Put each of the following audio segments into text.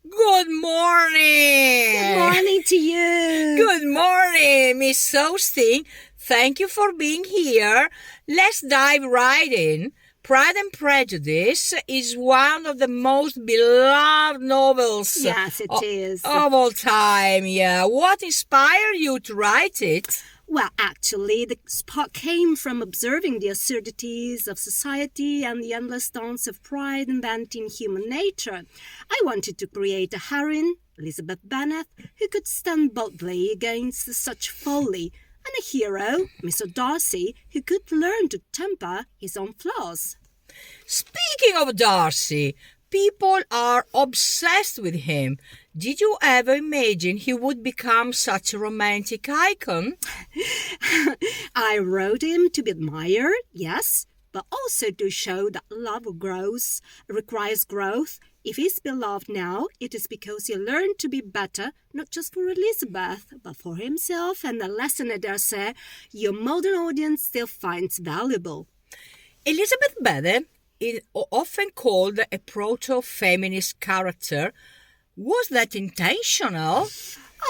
Good morning! Good morning to you! Good morning, Miss Austen. Thank you for being here. Let's dive right in. Pride and Prejudice is one of the most beloved novels Yes, it is. of all time. Yeah. What inspired you to write it? Well, actually, the spark came from observing the absurdities of society and the endless dance of pride invented in human nature. I wanted to create a heroine, Elizabeth Bennet, who could stand boldly against such folly, and a hero, Mr. Darcy, who could learn to temper his own flaws. Speaking of Darcy, people are obsessed with him. Did you ever imagine he would become such a romantic icon? I wrote him to be admired, yes, but also to show that love requires growth. If he's beloved now, it is because he learned to be better, not just for Elizabeth, but for himself, and a lesson, I dare say, your modern audience still finds valuable. Elizabeth Bennet is often called a proto-feminist character. Was that intentional?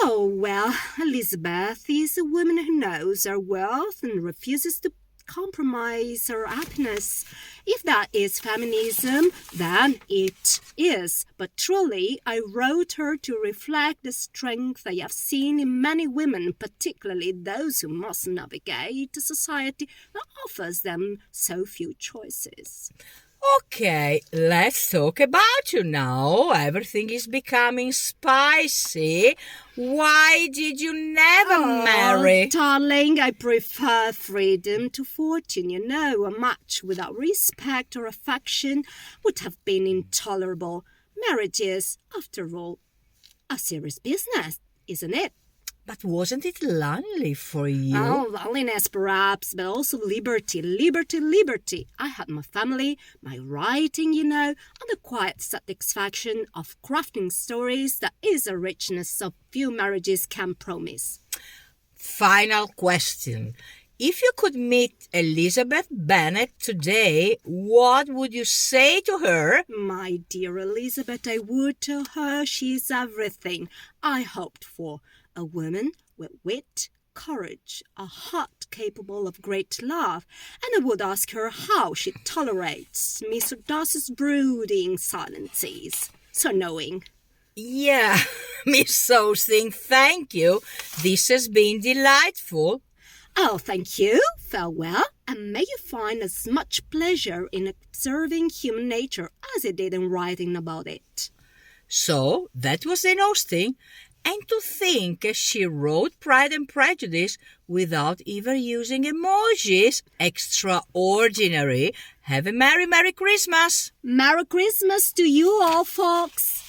Oh, well, Elizabeth is a woman who knows her worth and refuses to compromise her happiness. If that is feminism, then it is. But truly, I wrote her to reflect the strength I have seen in many women, particularly those who must navigate a society that offers them so few choices. Okay, let's talk about you now. Everything is becoming spicy. Why did you never marry? Darling, I prefer freedom to fortune. You know, a match without respect or affection would have been intolerable. Marriage is, after all, a serious business, isn't it? But wasn't it lonely for you? Oh, loneliness perhaps, but also liberty, liberty, liberty. I had my family, my writing, you know, and the quiet satisfaction of crafting stories that is a richness of few marriages can promise. Final question. If you could meet Elizabeth Bennet today, what would you say to her? My dear Elizabeth, I would tell her she's everything I hoped for. A woman with wit, courage, a heart capable of great love, and I would ask her how she tolerates Mr. Darcy's brooding silences. So knowing. Yeah, Miss Austen, thank you. This has been delightful. Oh, thank you. Farewell, and may you find as much pleasure in observing human nature as you did in writing about it. So, that was Jane Austen. And to think she wrote Pride and Prejudice without even using emojis. Extraordinary. Have a Merry Christmas. Merry Christmas to you all, folks.